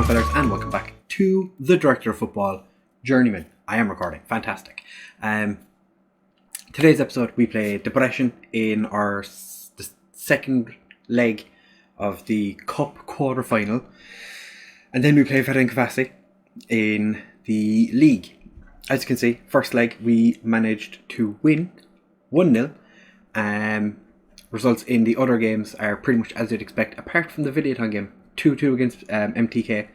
Ungmennafélagið, and welcome back to the Director of Football, Journeyman. I am recording. Fantastic. Today's episode, we play Depression in the second leg of the Cup quarter-final. And then we play Ungmennafélagið in the league. As you can see, first leg, we managed to win 1-0. Results in the other games are pretty much as you'd expect, apart from the Videoton game. 2-2 against MTK,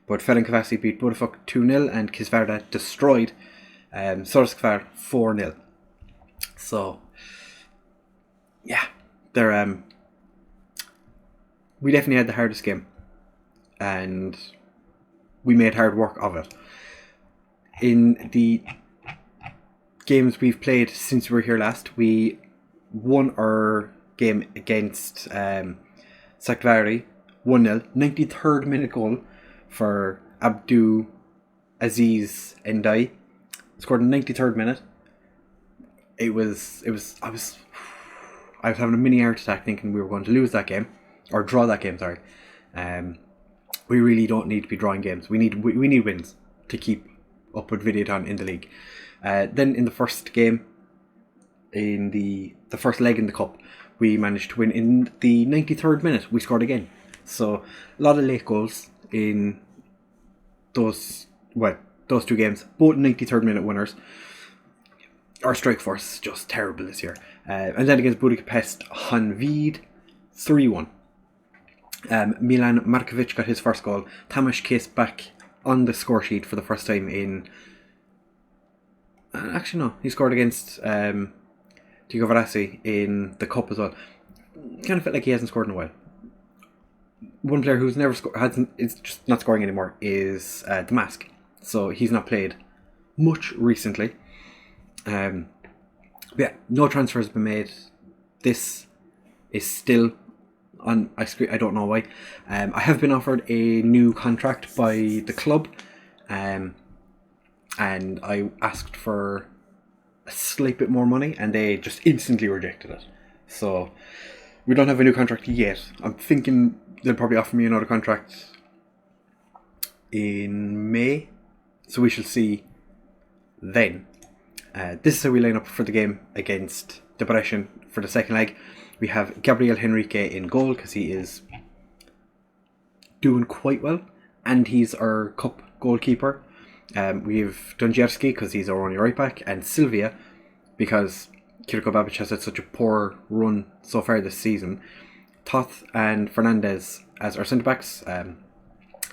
but Ungmennafélagið beat Budafok 2-0 and Kisvarda destroyed Sorskvar 4-0. So, yeah, we definitely had the hardest game, and we made hard work of it. In the games we've played since we were here last, we won our game against Sakvari 1-0, 93rd minute goal for Abdu Aziz Endai. Scored in 93rd minute. I was having a mini heart attack thinking we were going to lose that game, or draw that game, sorry. We really don't need to be drawing games. We need wins to keep up with Videoton in the league. Then in the first game, in the first leg in the cup, we managed to win in the 93rd minute. We scored again. So a lot of late goals in those two games, both 93rd minute winners. Our strike force is just terrible this year. And then against Budapest Honvéd 3-1. Milan Markovic got his first goal. Tamás Kiss back on the score sheet for the first time in... actually no, he scored against Tigovarasi in the cup as well. Kind of felt like he hasn't scored in a while. One player who's never is just not scoring anymore is the Mask. So he's not played much recently. Yeah, no transfers have been made. This is still on my screen. I don't know why. I have been offered a new contract by the club, and I asked for a slight bit more money, and they just instantly rejected it. So we don't have a new contract yet. I'm thinking they'll probably offer me another contract in May, so we shall see then. This is how we line up for the game against Depression for the second leg. We have Gabriel Henrique in goal because he is doing quite well, and he's our cup goalkeeper. We have Donjerski because he's our only right back, and Sylvia because Kirko Babic has had such a poor run so far this season. Toth and Fernandez as our centre backs.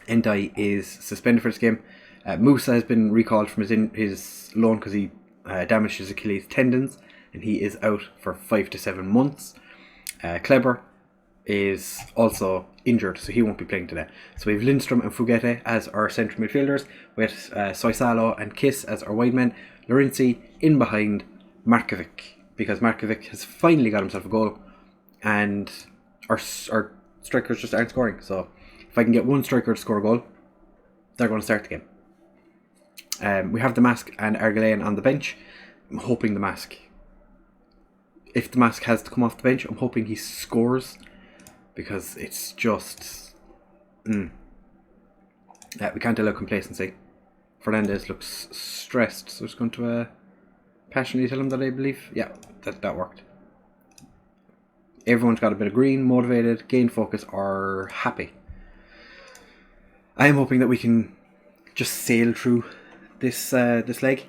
Endai is suspended for this game. Musa has been recalled from his loan because he damaged his Achilles tendons, and he is out for 5 to 7 months. Kleber is also injured, so he won't be playing today. So we have Lindstrom and Fugete as our central midfielders, with Soisalo and Kiss as our wide men. Lorenzi in behind Markovic, because Markovic has finally got himself a goal, and our strikers just aren't scoring. So if I can get one striker to score a goal, they're going to start the game. We have the Mask and Argelayan on the bench. I'm hoping the Mask, if the Mask has to come off the bench, I'm hoping he scores, because it's just we can't allow complacency. Fernandez looks stressed, so I'm just going to passionately tell him that I believe, yeah, that worked. Everyone's got a bit of green, motivated, gained focus, or happy. I am hoping that we can just sail through this leg,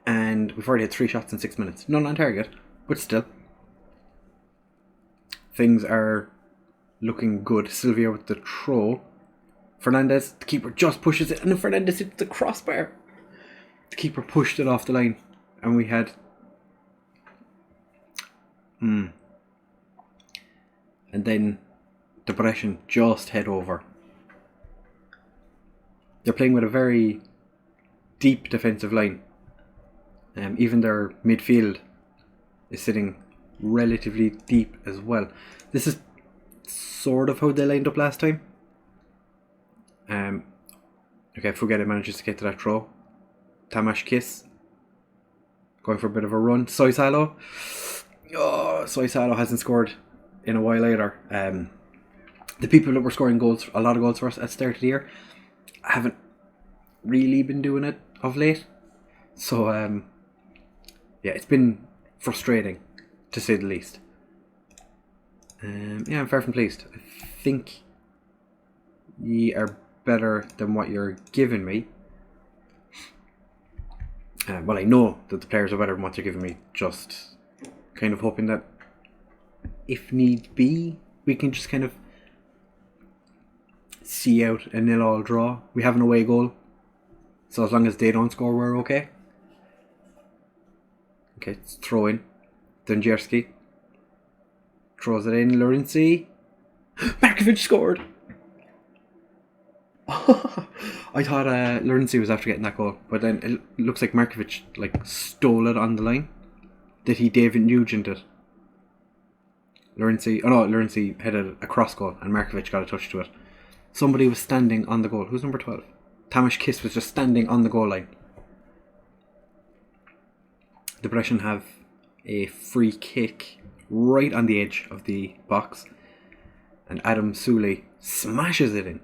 and we've already had 3 shots in 6 minutes. None on target, but still, things are looking good. Sylvia with the throw. Fernandez, the keeper just pushes it, and then Fernandez hits the crossbar. The keeper pushed it off the line, and we had and then Depression just head over. They're playing with a very deep defensive line. Even their midfield is sitting relatively deep as well. This is sort of how they lined up last time. Okay, Fugete manages to get to that throw. Tamás Kiss going for a bit of a run. Soisalo. Oh, Soisalo hasn't scored in a while either. The people that were scoring goals, a lot of goals for us at the start of the year, I haven't really been doing it of late. So, yeah, it's been frustrating, to say the least. Yeah, I'm far from pleased. I think ye are better than what you're giving me. Well, I know that the players are better than what you're giving me. Just kind of hoping that, if need be, we can just kind of see out a 0-0 draw. We have an away goal, so as long as they don't score, we're okay. Okay, it's throw in. Dunjerski throws it in. Lorenzi. Markovic scored. I thought Lorenzi was after getting that goal, but then it looks like Markovic stole it on the line. Did he David Nugent it? Lorenzi headed a cross goal and Markovic got a touch to it. Somebody was standing on the goal. Who's number 12? Tamas Kiss was just standing on the goal line. The Brescian have a free kick right on the edge of the box, and Adam Sully smashes it in.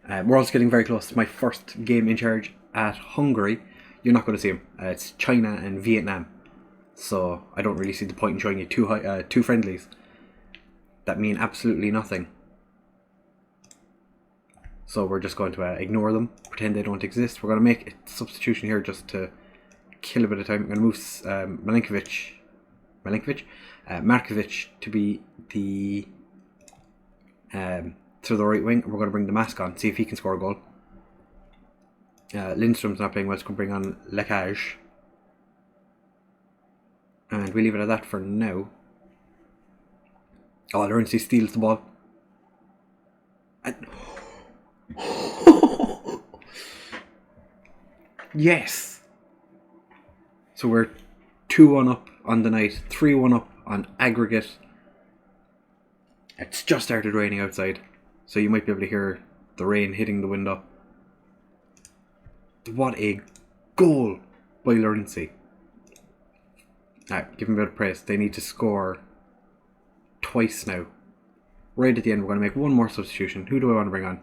We're also getting very close to my first game in charge at Hungary. You're not going to see him. It's China and Vietnam, so I don't really see the point in showing you two friendlies that mean absolutely nothing. So we're just going to ignore them, pretend they don't exist. We're going to make a substitution here just to kill a bit of time. I'm going to move Markovic to be the to the right wing. We're going to bring the mask on, see if he can score a goal. Lindstrom's not playing well, so we're going to bring on Lekaj. And we leave it at that for now. Oh, Lorenzi steals the ball. And yes! So we're 2-1 up on the night, 3-1 up on aggregate. It's just started raining outside, so you might be able to hear the rain hitting the window. What a goal by Lorenzi. Give him a bit of praise. They need to score twice now. Right at the end, we're going to make one more substitution. Who do I want to bring on?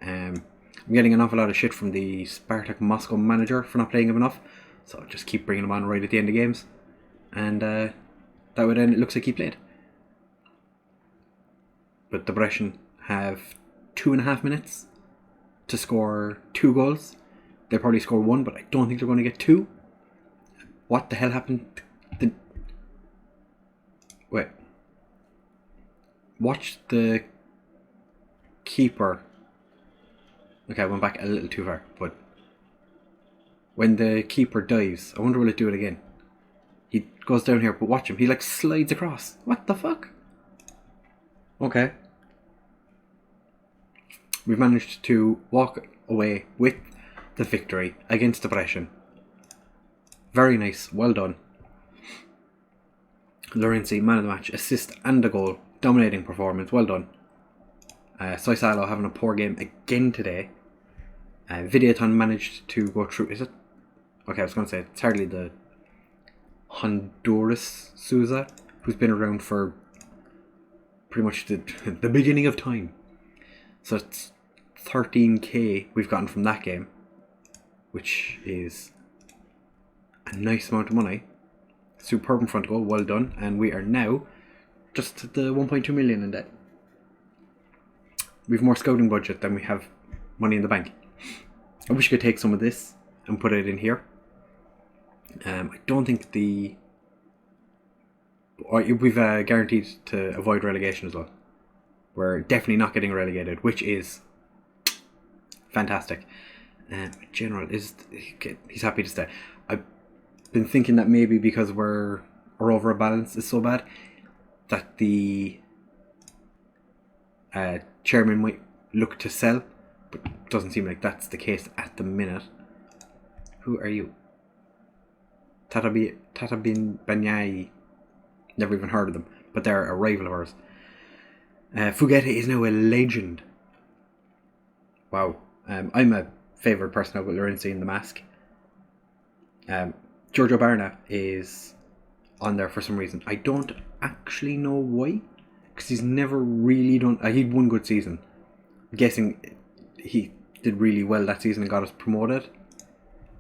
I'm getting an awful lot of shit from the Spartak Moscow manager for not playing him enough, so I'll just keep bringing him on right at the end of games, and that way then it looks like he played. But the Brescian have 2.5 minutes to score 2 goals. They'll probably score 1, but I don't think they're going to get 2. What the hell happened? Wait. Watch the keeper. Okay, I went back a little too far, but when the keeper dives, I wonder will it do it again? He goes down here, but watch him. He slides across. What the fuck? Okay. We've managed to walk away with the victory against the Brescian. Very nice. Well done. Lorenzi, man of the match, assist and a goal. Dominating performance. Well done. Soisalo having a poor game again today. Videoton managed to go through. Is it? Okay, I was going to say it's hardly the Honduras Souza, who's been around for pretty much the beginning of time. So it's 13k we've gotten from that game, which is a nice amount of money. Superb in front goal, well done. And we are now just at the 1.2 million in debt. We've more scouting budget than we have money in the bank. I wish I could take some of this and put it in here. I don't think we've guaranteed to avoid relegation as well. We're definitely not getting relegated, which is fantastic. General he's happy to stay. I've been thinking that maybe because our overall balance is so bad that the chairman might look to sell, but it doesn't seem like that's the case at the minute. Who are you? Tatabin Banyai. Never even heard of them, but they're a rival of ours. Fugete is now a legend. Wow. I'm a favoured person now with Lorenzi in the mask. Giorgio Barna is on there for some reason. I don't actually know why, because he's never really done. He'd one good season. I'm guessing he did really well that season and got us promoted,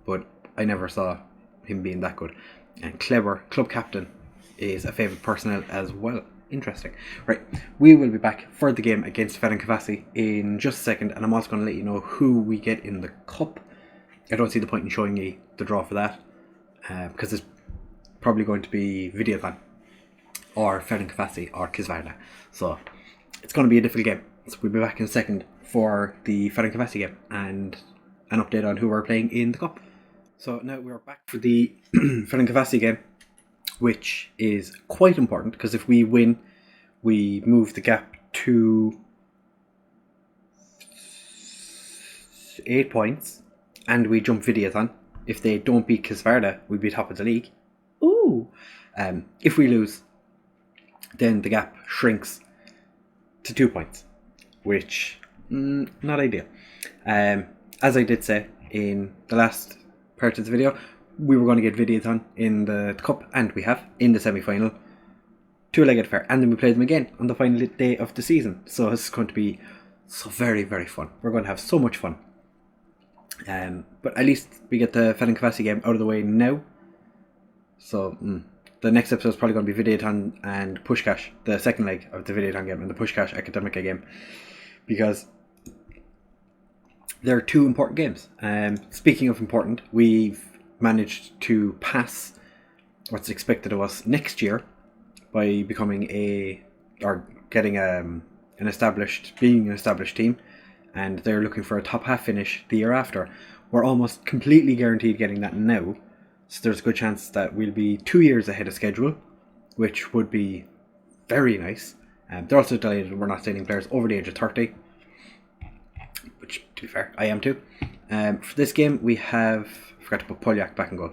but I never saw him being that good. And Clever, club captain, is a favourite personnel as well. Interesting. Right, we will be back for the game against Ferencváros in just a second, and I'm also going to let you know who we get in the cup. I don't see the point in showing you the draw for that, because it's probably going to be Videothon or Ferencváros or Kisvárda. So it's going to be a difficult game. So we'll be back in a second for the Ferencváros game and an update on who we're playing in the cup. So now we're back for the Ferencváros game, which is quite important because if we win, we move the gap to 8 points and we jump Videothon. If they don't beat Kisvárda, we'd be top of the league. Ooh! If we lose, then the gap shrinks to 2 points, which not ideal. As I did say in the last part of the video, we were going to get Videothon in the cup, and we have in the semi-final, 2-legged affair, and then we play them again on the final day of the season. So this is going to be so very, very fun. We're going to have so much fun. But at least we get the Ferencváros game out of the way now. So the next episode is probably going to be Videothon and Puskás, the second leg of the Videothon game, and the Puskás Akademika game, because they're two important games. Speaking of important, we've managed to pass what's expected of us next year by becoming being an established team, and they're looking for a top half finish the year after. We're almost completely guaranteed getting that now, so there's a good chance that we'll be 2 years ahead of schedule, which would be very nice. They're also delighted we're not signing players over the age of 30, which, to be fair, I am too. For this game, we have, forgot to put Poljak back in goal.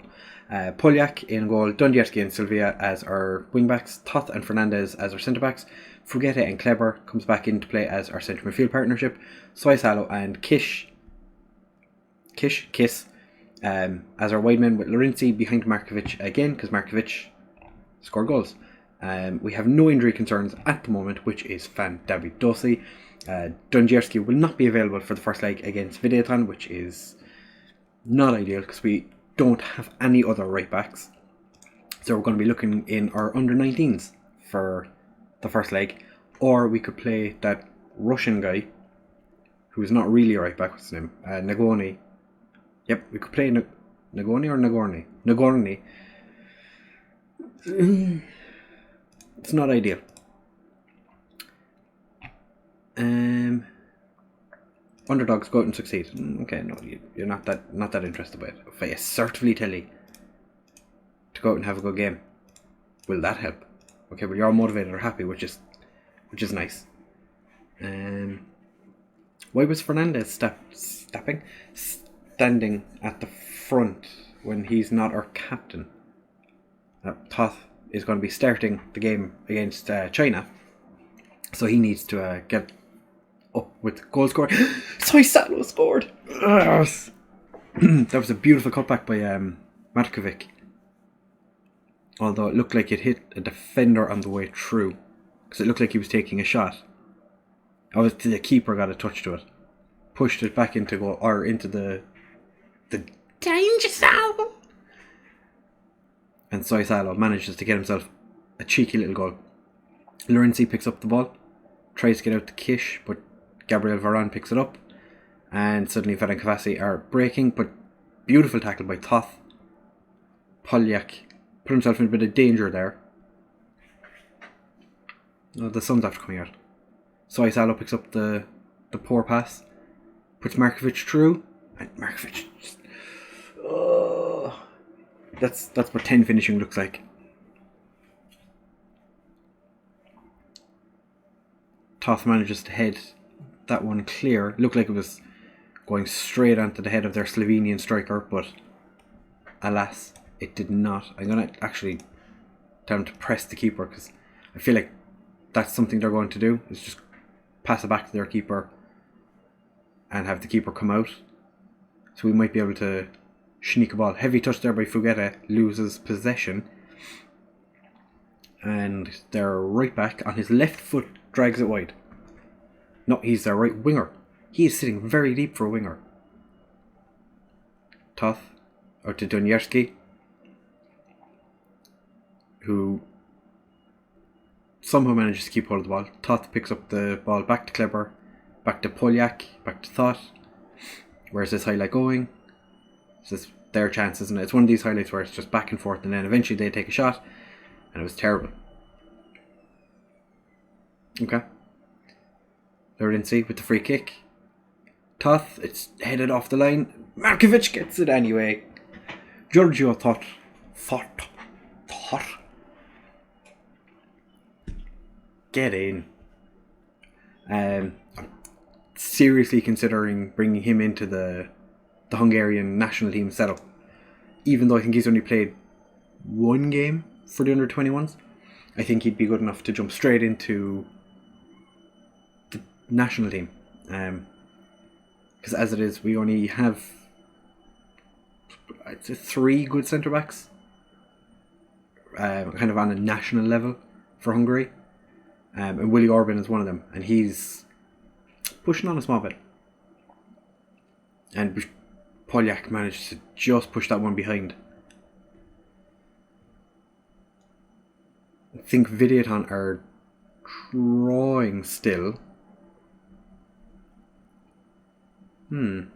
Poljak in goal, Dundierski and Silvia as our wing-backs, Toth and Fernandez as our centre-backs, Fugete and Kleber comes back into play as our centre midfield partnership, Soisalo and Kiss as our wide men, with Lorenzi behind Markovic again, because Markovic scored goals. We have no injury concerns at the moment, which is fantabidosi. Dundierski will not be available for the first leg against Videothon, which is not ideal because we don't have any other right backs. So we're going to be looking in our under 19s for the first leg, or we could play that Russian guy who's not really a right back. What's his name? Nagorny. Yep, we could play Nagorny or Nagorny. Nagorny. It's not ideal. Underdogs go out and succeed. Okay, no, you're not that interested by it. If I assertively tell you to go out and have a good game, will that help? Okay, well, you're all motivated or happy, which is nice. Why was Fernandez standing at the front when he's not our captain? Toth is going to be starting the game against China, so he needs to get up with goal scorer. Soisalo scored! That was a beautiful cutback by Markovic. Although it looked like it hit a defender on the way through, because it looked like he was taking a shot. Obviously the keeper got a touch to it, pushed it back into goal, or into the danger zone, and Soisalo manages to get himself a cheeky little goal. Lorenzi picks up the ball, tries to get out to Kish, but Gabriel Varane picks it up, and suddenly Ferencváros are breaking, but beautiful tackle by Toth. Poljak put himself in a bit of danger there. Oh, the sun's after coming out. Soisalo picks up the poor pass, puts Markovic through, and Markovic just, that's what 10 finishing looks like. Toth manages to head that one clear. Looked like it was going straight onto the head of their Slovenian striker, but alas, it did not. I'm going to actually tell him to press the keeper, because I feel like that's something they're going to do, is just pass it back to their keeper and have the keeper come out. So we might be able to sneak a ball. Heavy touch there by Fugete, loses possession, and their right back on his left foot drags it wide. No, he's their right winger. He is sitting very deep for a winger. Toth, or to Donierski, who somehow manages to keep hold of the ball. Toth picks up the ball back to Kleber, back to Poljak, back to Thoth. Where's this highlight going? This is their chance, isn't it? It's one of these highlights where it's just back and forth, and then eventually they take a shot, and it was terrible. Okay. Lorenzi with the free kick. Toth, it's headed off the line. Markovic gets it anyway. Giorgio Thoth. Get in. I'm seriously considering bringing him into the Hungarian national team setup. Even though I think he's only played one game for the under-21s. I think he'd be good enough to jump straight into the national team. Because as it is, we only have, I'd say, 3 good centre-backs. Kind of on a national level for Hungary. And Willie Orban is one of them. And he's pushing on a small bit. And Poljak managed to just push that one behind. I think Videoton are drawing still. Give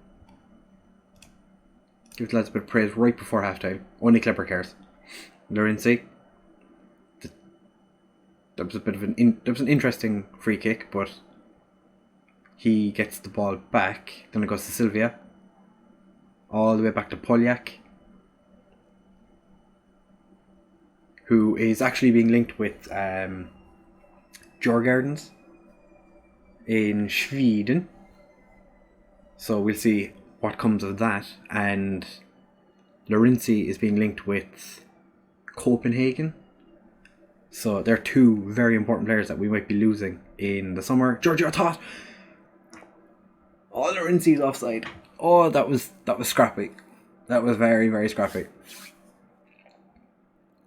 the lads a bit of praise right before half time. Only Clipper cares. Lorenzi. That was a bit of an interesting free kick, but he gets the ball back. Then it goes to Sylvia. All the way back to Poljak, who is actually being linked with Djurgårdens in Sweden. So we'll see what comes of that. And Lorenzi is being linked with Copenhagen. So they're 2 very important players that we might be losing in the summer. Giorgio Thoth. Oh, Lorenzi's offside. Oh, that was scrappy. That was very, very scrappy.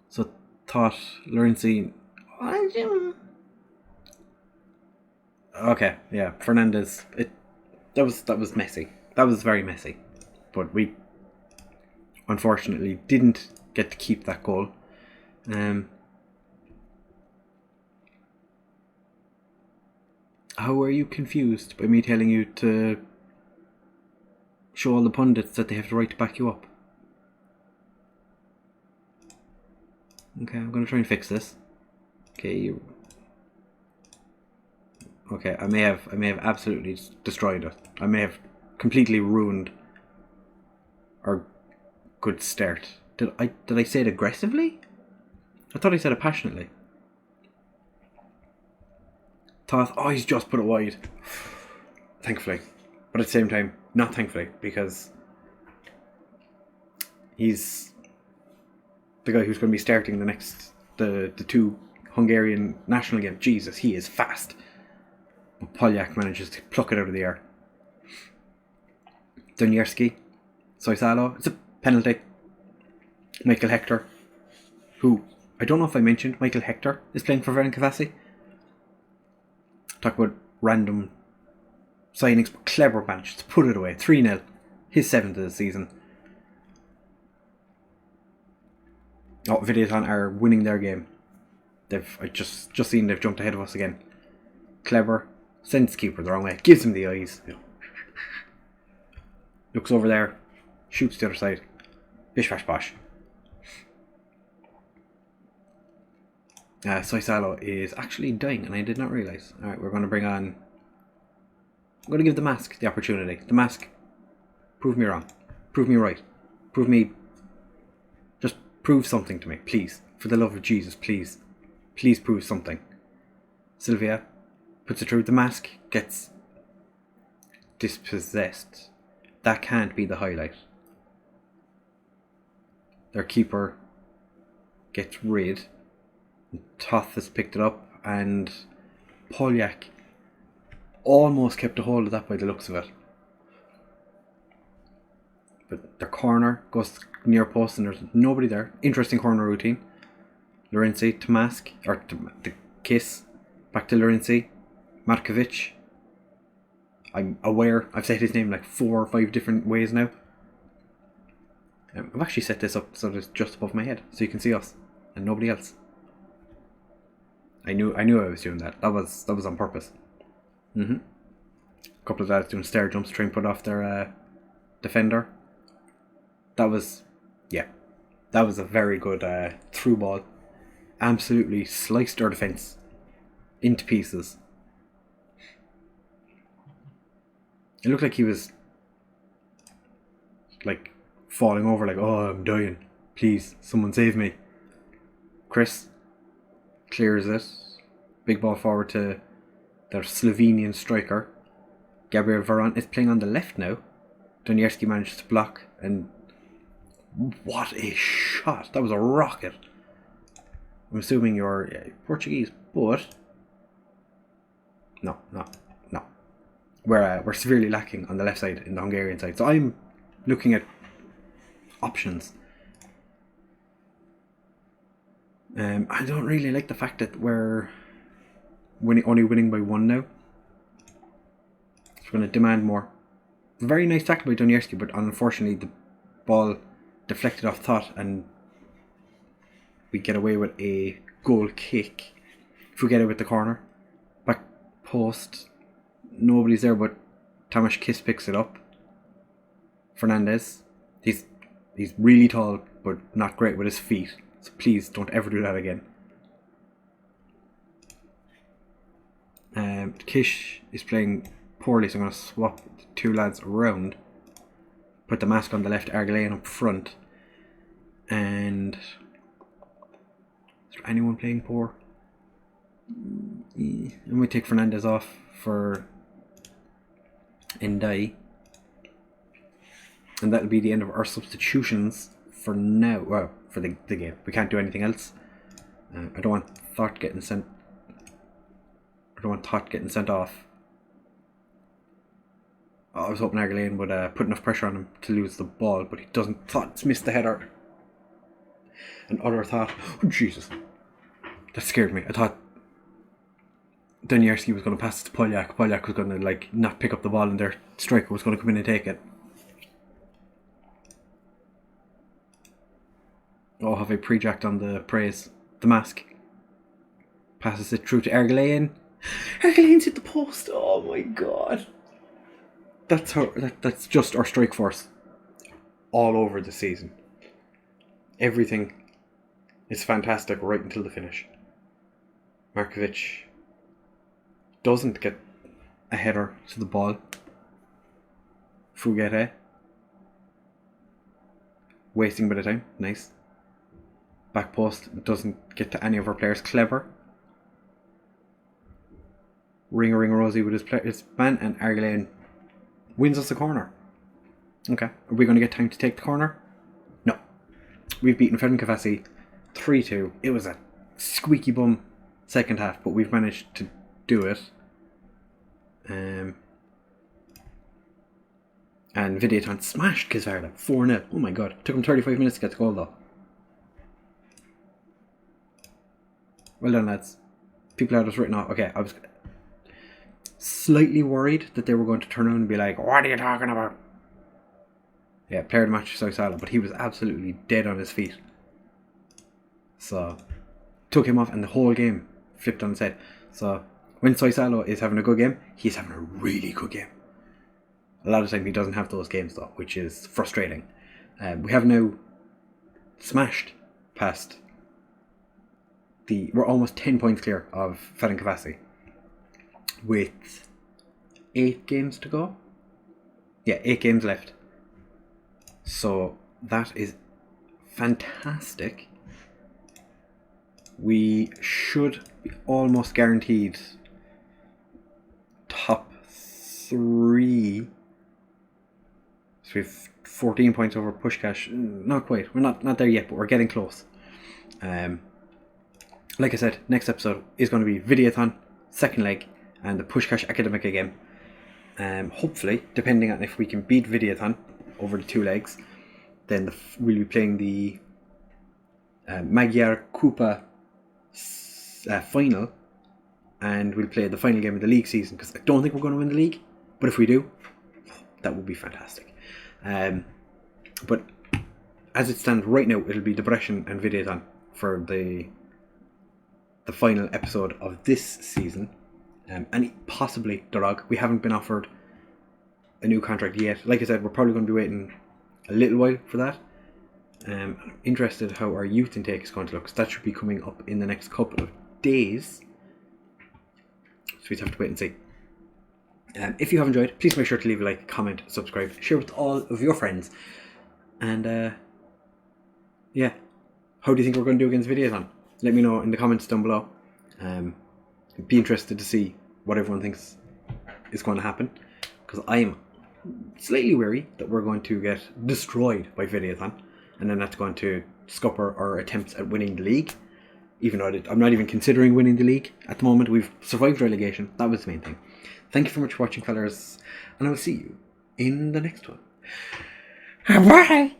So Thoth, Lorenzi. Okay, yeah, Fernandez. That was messy. That was very messy. But we unfortunately didn't get to keep that goal. How are you confused by me telling you to show all the pundits that they have the right to back you up? Okay, I'm going to try and fix this. Okay, Okay, I may have absolutely destroyed it. I may have completely ruined our good start. Did I say it aggressively? I thought I said it passionately. Thoth, oh, he's just put it wide. Thankfully. But at the same time, not thankfully, because he's the guy who's going to be starting the 2 Hungarian national games. Jesus, he is fast. But Poljak manages to pluck it out of the air. Donierski, Soisalo, it's a penalty. Michael Hector, who, I don't know if I mentioned, Michael Hector is playing for Ferencvárosi. Talk about random signings, but clever managed to put it away. 3-0, his 7th of the season. Oh, Videoton are winning their game. I just seen they've jumped ahead of us again. Clever, sends keeper the wrong way, gives him the eyes. Looks over there, shoots the other side. Bish bash bosh. Soisalo is actually dying, and I did not realise. Alright, we're going to bring on... I'm going to give the mask the opportunity. The mask, prove me wrong. Prove me right. Just prove something to me, please. For the love of Jesus, please. Please prove something. Sylvia puts it through. The mask gets dispossessed. That can't be the highlight. Their keeper gets rid. Thoth has picked it up, and Poljak almost kept a hold of that by the looks of it. But their corner goes near post and there's nobody there. Interesting corner routine. Lorenzi to mask, or to kiss. Back to Lorenzi. Markovic. I'm aware I've said his name like 4 or 5 different ways now. I've actually set this up so that it's just above my head, so you can see us and nobody else. I knew I was doing that. That was on purpose. A couple of lads doing stair jumps to try and put off their defender. That was a very good through ball. Absolutely sliced our defence into pieces. It looked like he was like falling over, like, oh, I'm dying. Please, someone save me. Chris clears it. Big ball forward to their Slovenian striker. Gabriel Varane is playing on the left now. Donierski managed to block, and what a shot. That was a rocket. I'm assuming you're Portuguese, but no. We're severely lacking on the left side in the Hungarian side. So I'm looking at options. I don't really like the fact that we're only winning by 1 now. So we're going to demand more. Very nice tackle by Donierski, but unfortunately the ball deflected off Thought and we get away with a goal kick. If we get it with the corner. Back post. Nobody's there, but Tamas Kiss picks it up. Fernandez. He's really tall, but not great with his feet. So please don't ever do that again. Kish is playing poorly, so I'm going to swap the 2 lads around. Put the mask on the left, Argelayan up front. And is there anyone playing poor? And we take Fernandez off for Ndai. And that'll be the end of our substitutions for now. Well, for the game. We can't do anything else. I don't want Thought getting sent. I don't want Thought getting sent off. I was hoping Argelayan would put enough pressure on him to lose the ball, but he doesn't. Thought's missed the header. And other Thought. Oh, Jesus. That scared me. I thought Donierski was going to pass it to Polyak. Polyak was going to not pick up the ball, and their striker was going to come in and take it. Oh, have I pre-jacked on the praise? The mask. Passes it through to Argelayan. Argelayan's hit the post. Oh my god. That's just our strike force. All over the season. Everything is fantastic right until the finish. Markovic doesn't get a header to the ball. Fugete. Wasting a bit of time. Nice. Back post doesn't get to any of our players. Clever. Ring Rosie with his man, and Argelayan wins us the corner. Okay. Are we going to get time to take the corner? No. We've beaten Ferencváros 3-2. It was a squeaky bum second half, but we've managed to do it. And Videoton smashed Kizvarda 4-0. Oh my god. It took him 35 minutes to get the goal though. Well done, lads. People had us written off. Okay, I was slightly worried that they were going to turn around and be like, what are you talking about? Yeah, player of the match, Soysalo, but he was absolutely dead on his feet. So, took him off and the whole game flipped on its head. So, when Soysalo is having a good game, he's having a really good game. A lot of the time he doesn't have those games though, which is frustrating. We have now smashed past we're almost 10 points clear of Ferencváros with 8 games to go. Yeah, 8 games left. So that is fantastic. We should be almost guaranteed top 3. So we have 14 points over Pushkash. Not quite. We're not there yet, but we're getting close. Like I said, next episode is going to be Videothon, second leg, and the Pushkash Academica game. Hopefully, depending on if we can beat Videothon over the 2 legs, then we'll be playing the Magyar Kupa final, and we'll play the final game of the league season, because I don't think we're going to win the league. But if we do, that would be fantastic. But as it stands right now, it'll be Depression and Videoton for the final episode of this season. And possibly Dorog. We haven't been offered a new contract yet. Like I said, we're probably going to be waiting a little while for that. I'm interested how our youth intake is going to look. So that should be coming up in the next couple of days. So we just have to wait and see. If you have enjoyed, please make sure to leave a like, comment, subscribe, share with all of your friends. And yeah, how do you think we're going to do against Videoton? Let me know in the comments down below. Be interested to see what everyone thinks is going to happen, because I am slightly wary that we're going to get destroyed by Videoton, and then that's going to scupper our attempts at winning the league. Even though I'm not even considering winning the league at the moment. We've survived relegation. That was the main thing. Thank you very much for watching, fellas, and I will see you in the next one. Bye.